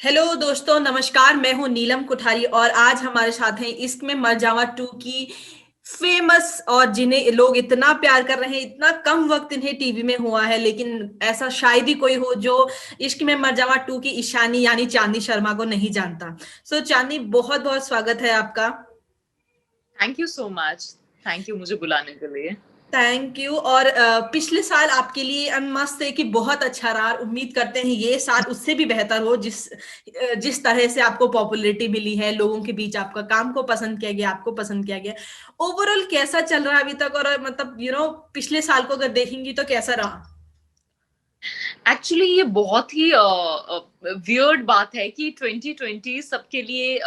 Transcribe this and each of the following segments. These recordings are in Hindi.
हेलो दोस्तों, नमस्कार। मैं हूं नीलम कुठारी और आज हमारे साथ हैं इश्क में मर जावा 2 की फेमस और जिन्हें लोग इतना प्यार कर रहे हैं। इतना कम वक्त इन्हें टीवी में हुआ है, लेकिन ऐसा शायद ही कोई हो जो इश्क में मर जावा 2 की ईशानी यानी चांदनी शर्मा को नहीं जानता। चांदनी, बहुत बहुत स्वागत है आपका। Thank you so much. Thank you मुझे बुलाने के लिए। Thank you. और पिछले साल आपके लिए मस्त है कि बहुत अच्छा रहा। उम्मीद करते हैं ये साल उससे भी बेहतर हो। जिस तरह से आपको पॉपुलैरिटी मिली है, लोगों के बीच आपका काम को पसंद किया गया, आपको पसंद किया गया। ओवरऑल कैसा चल रहा है अभी तक? और मतलब पिछले साल को अगर देखेंगी तो कैसा रहा? एक्चुअली ये बहुत ही वियर्ड बात है कि 2020 सबके लिए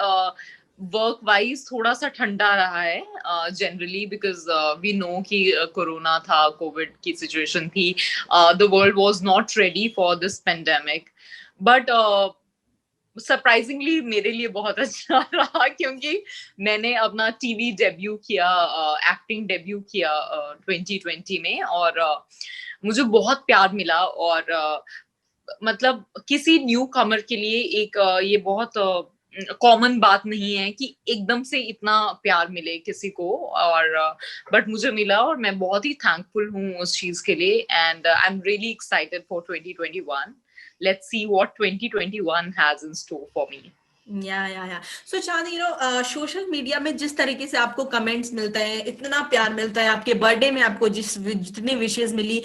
वर्क वाइज थोड़ा सा ठंडा रहा है जनरली, बिकॉज वी नो कि कोरोना था, कोविड की सिचुएशन थी। The world was not ready for this pandemic. But surprisingly मेरे लिए बहुत अच्छा रहा, क्योंकि मैंने अपना टीवी डेब्यू किया, एक्टिंग डेब्यू किया 2020 में। और मुझे बहुत प्यार मिला। और मतलब किसी न्यू कमर के लिए एक ये बहुत कॉमन बात नहीं है कि एकदम से इतना प्यार मिले किसी को। और बट मुझे मिला और मैं बहुत ही थैंकफुल हूँ उस चीज के लिए। And I am really excited for 2021. Let's see what 2021 has in store for me. या चांदी, सोशल मीडिया में जिस तरीके से आपको कमेंट्स मिलते हैं, इतना प्यार मिलता है, आपके बर्थडे में आपको जितनी विशेष मिली,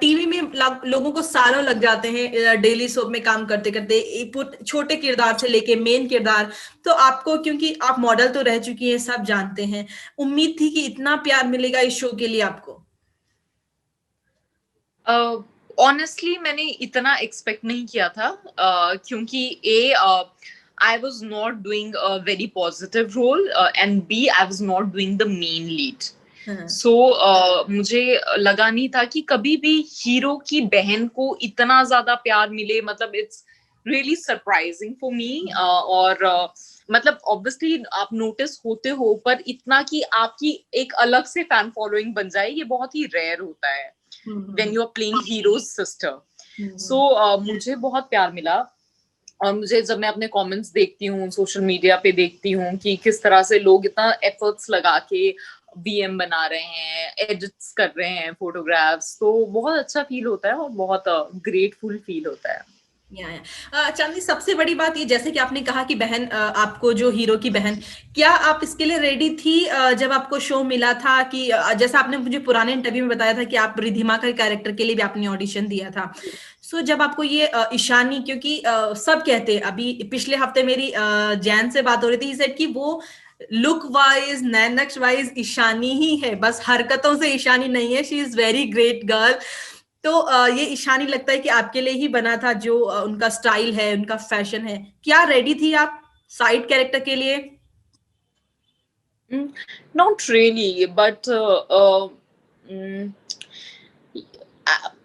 टीवी में लोगों को सालों लग जाते हैं डेली सोप में काम करते करते, छोटे किरदार से लेके मेन किरदार। तो आपको, क्योंकि आप मॉडल तो रह चुकी हैं, सब जानते हैं, उम्मीद थी कि इतना प्यार मिलेगा इस शो के लिए आपको? ऑनेस्टली मैंने इतना एक्सपेक्ट नहीं किया था, क्योंकि I was not doing a very positive role, and B I was not doing the main lead. हाँ। सो मुझे लगा नहीं था कि कभी भी हीरो की बहन को इतना ज्यादा प्यार मिले। मतलब it's really surprising for me. और मतलब ऑब्वियसली आप नोटिस होते हो, पर इतना कि आपकी एक अलग से फैन फॉलोइंग बन जाए, ये बहुत ही रेयर होता है when you are playing hero's sister. So मुझे बहुत प्यार मिला। और मुझे, जब मैं अपने कमेंट्स देखती हूँ, सोशल मीडिया पे देखती हूँ कि किस तरह से लोग इतना एफर्ट्स लगा के बीएम बना रहे हैं, एडिट्स कर रहे हैं फोटोग्राफ्स, तो बहुत अच्छा फील होता है और बहुत ग्रेटफुल फील होता है। चांदनी, सबसे बड़ी बात ये, जैसे कि आपने कहा कि बहन, आपको जो हीरो की बहन, क्या आप इसके लिए रेडी थी जब आपको शो मिला था? कि जैसा आपने मुझे पुराने इंटरव्यू में बताया था कि आप रिधिमा का कैरेक्टर के लिए भी आपने ऑडिशन दिया था। जब आपको ये ईशानी, क्योंकि सब कहते हैं, अभी पिछले हफ्ते मेरी जैन से बात हो रही थी, सेड कि वो लुक वाइज, नैनक्स वाइज ईशानी ही है, बस हरकतों से ईशानी नहीं है। She is very great girl. ये ईशानी लगता है कि आपके लिए ही बना था, जो उनका स्टाइल है, उनका फैशन है। क्या रेडी थी आप साइड कैरेक्टर के लिए? Not really, but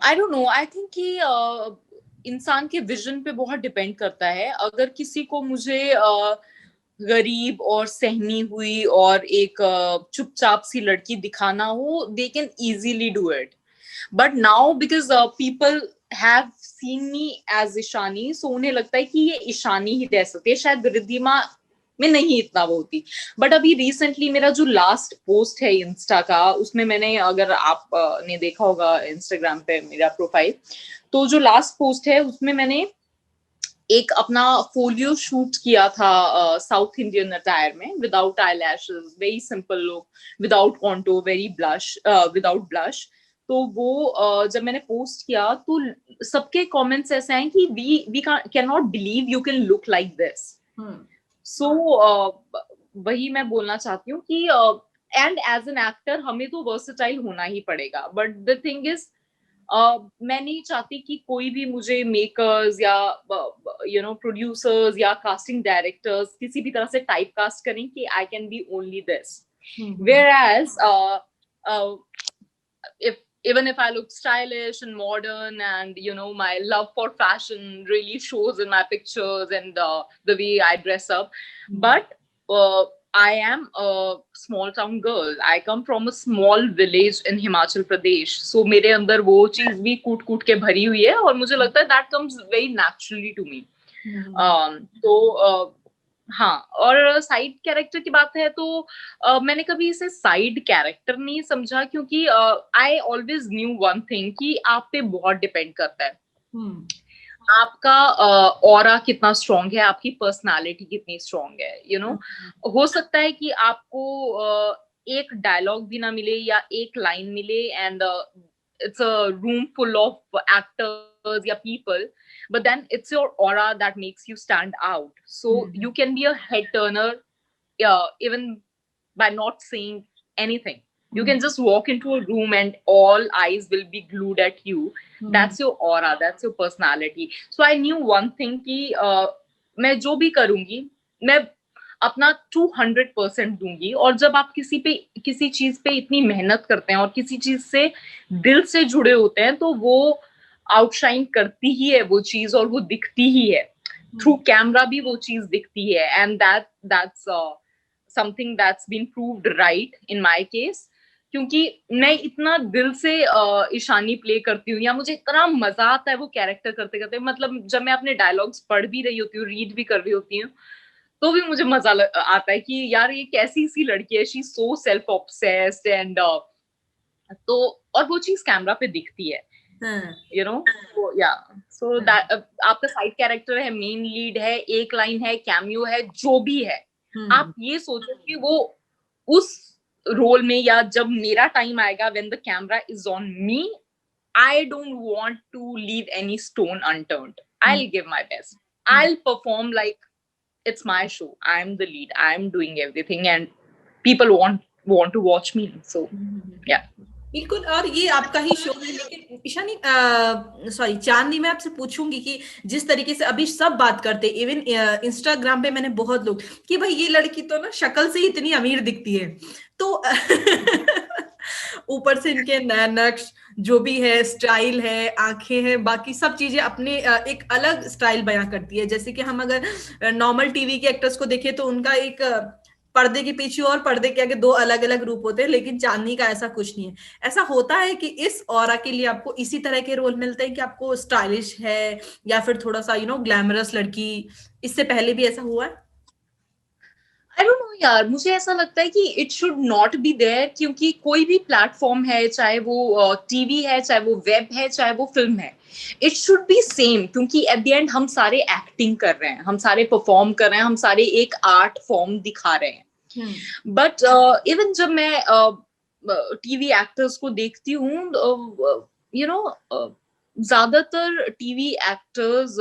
I don't know, I think कि इंसान के विजन पे बहुत डिपेंड करता है। अगर किसी को मुझे गरीब और सहमी हुई और एक चुपचाप सी लड़की दिखाना हो, they can easily do it. But now because people have seen me as Ishani, so उन्हें लगता है कि ये ईशानी ही रह सकती है, शायद रिद्धिमा में नहीं इतना वो होती। बट अभी रिसेंटली मेरा जो लास्ट पोस्ट है इंस्टा का, उसमें मैंने, अगर आप ने देखा होगा इंस्टाग्राम पे मेरा प्रोफाइल, तो जो लास्ट पोस्ट है उसमें मैंने एक अपना फोलियो शूट किया था साउथ इंडियन अटायर में, without eye lashes, very simple look, without कॉन्टो, very blush, without blush. तो वो जब मैंने पोस्ट किया तो सबके कमेंट्स ऐसे हैं कि we can not believe you can look like this. So वही मैं बोलना चाहती हूँ कि एंड एज एन एक्टर हमें तो वर्सेटाइल होना ही पड़ेगा। बट द थिंग इज, मैं नहीं चाहती कि कोई भी मुझे मेकर्स या प्रोड्यूसर्स या कास्टिंग डायरेक्टर्स किसी भी तरह से टाइप कास्ट करें कि I can be only this. Whereas if even if I look stylish and modern, and my love for fashion really shows in my pictures and the way I dress up, but I am a small town girl. I come from a small village in Himachal Pradesh, so मेरे अंदर वो चीज भी कूट कूट के भरी हुई है और मुझे लगता है that comes very naturally to me. तो हाँ, और साइड कैरेक्टर की बात है तो मैंने कभी इसे साइड कैरेक्टर नहीं समझा, क्योंकि I always new one thing कि आप पे बहुत डिपेंड करता है आपका ऑरा कितना स्ट्रांग है, आपकी पर्सनालिटी कितनी स्ट्रांग है, हो सकता है कि आपको एक डायलॉग भी ना मिले या एक लाइन मिले, and it's a room full of actors या people, but then it's your aura that makes you stand out. So you can be a head turner, even by not saying anything. You can just walk into a room and all eyes will be glued at you. That's your aura, that's your personality. So I knew one thing कि मैं जो भी करूंगी मैं अपना 200% दूंगी, और जब आप किसी चीज पे इतनी मेहनत करते हैं और किसी चीज से दिल से जुड़े होते हैं तो वो आउटशाइन करती ही है वो चीज, और वो दिखती ही है थ्रू कैमरा भी वो चीज दिखती है, and that's something that's been proved right in my case, क्योंकि मैं इतना दिल से ईशानी प्ले करती हूँ या मुझे इतना मजा आता है वो कैरेक्टर करते करते, मतलब जब मैं अपने डायलॉग्स पढ़ भी रही होती हूँ, रीड भी कर रही होती हूँ, तो भी मुझे मजा आता है कि यार ये कैसी सी लड़की है, she so self obsessed, and तो और वो चीज कैमरा पे दिखती है, या सो दैट आपका साइड कैरेक्टर है, मेन लीड है, एक लाइन है, कैमियो है, जो भी है, आप ये सोचो कि वो उस रोल में, या जब मेरा टाइम आएगा when the camera is on me, I don't want to leave any stone unturned, I will give my best, I will perform like it's my show, I'm the lead, I'm doing everything, and people want to watch me, so yeah. बिल्कुल, और ये आपका ही शो है, लेकिन ईशानी सॉरी चांदनी, मैं आपसे पूछूंगी कि जिस तरीके से अभी सब बात करते, इवन इंस्टाग्राम पे मैंने बहुत लोग कि भाई ये लड़की तो ना शक्ल से ही इतनी अमीर दिखती है, तो ऊपर से इनके नक्श जो भी है, स्टाइल है, आंखें हैं, बाकी सब चीजें अपने एक अलग स्टाइल बयां करती है। जैसे कि हम अगर नॉर्मल टीवी के एक्टर्स को देखें तो उनका एक पर्दे के पीछे और पर्दे के आगे दो अलग अलग रूप होते हैं, लेकिन चांदनी का ऐसा कुछ नहीं है। ऐसा होता है कि इस ऑरा के लिए आपको इसी तरह के रोल मिलते हैं कि आपको स्टाइलिश है या फिर थोड़ा सा ग्लैमरस लड़की, इससे पहले भी ऐसा हुआ है? आई डोंट नो यार, मुझे ऐसा लगता है कि it should not be there, क्योंकि कोई भी प्लेटफॉर्म है, चाहे वो टीवी है, चाहे वो वेब है, चाहे वो फिल्म है, इट शुड बी सेम, क्योंकि एट द एंड हम सारे एक्टिंग कर रहे हैं, हम सारे परफॉर्म कर रहे हैं, हम सारे एक आर्ट फॉर्म दिखा रहे हैं। बट इवन जब मैं टीवी एक्टर्स को देखती हूँ, ज्यादातर टीवी एक्टर्स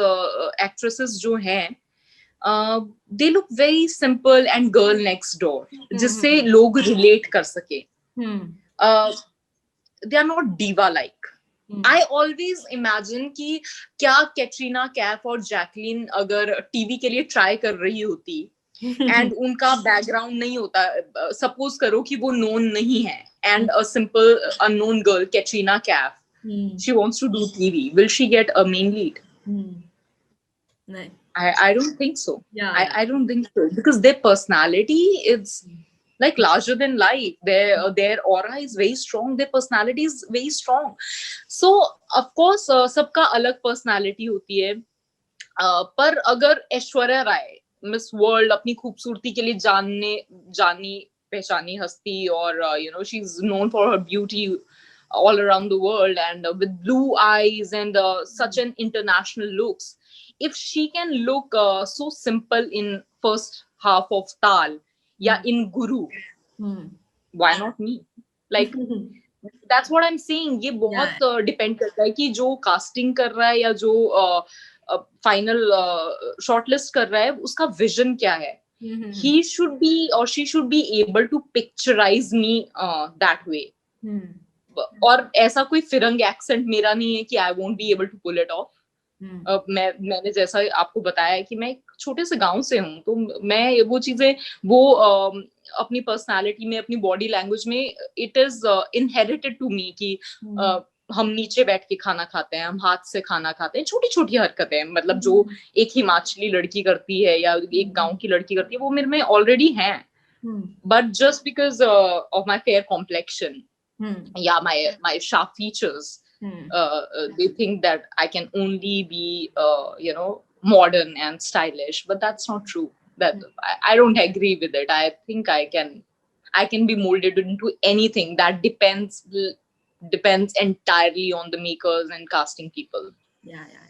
एक्ट्रेसेस जो हैं, they look very simple and girl next door, जिससे लोग रिलेट कर सके। They are not diva like. I always imagine कि क्या कैटरीना कैफ और जैकलीन अगर टीवी के लिए ट्राई कर रही होती एंड उनका बैकग्राउंड नहीं होता, सपोज करो कि वो नोन नहीं है, and a simple unknown girl Katrina Kaif she wants to do TV, will she get a main lead? नहीं, I don't think so. I don't think so, because their personality is like larger than life. Their aura is very strong. Their personality is very strong. So of course सबका अलग personality होती है, पर अगर ऐश्वर्या राय मिस वर्ल्ड अपनी खूबसूरती के लिए जानी पहचानी हस्ती, और she is known for her beauty all around the world, and with blue eyes and such an international looks, if she can look so simple in first half of Tal या in Guru, why not me? Like that's what I'm saying. ये बहुत डिपेंड करता है कि जो कास्टिंग कर रहा है या जो फाइनल शॉर्टलिस्ट कर रहा है, उसका विजन क्या है. He should be or she should be able to picturize me that way. और ऐसा कोई फिरंग एक्सेंट मेरा नहीं है कि I won't be able to pull it off. मैंने जैसा आपको बताया है कि मैं एक छोटे से गांव से हूँ, तो मैं वो चीजें वो अपनी पर्सनालिटी में, अपनी बॉडी लैंग्वेज में, it is inherited to me कि हम नीचे बैठ के खाना खाते हैं, हम हाथ से खाना खाते हैं, छोटी छोटी हरकतें, मतलब जो एक हिमाचली लड़की करती है या एक गांव की लड़की करती है, वो मेरे में ऑलरेडी है. But just because of my fair complexion या my sharp features, they think that I can only be modern and stylish, but that's not true. That I don't agree with it. I think I can be molded into anything. That depends entirely on the makers and casting people. Yeah, yeah,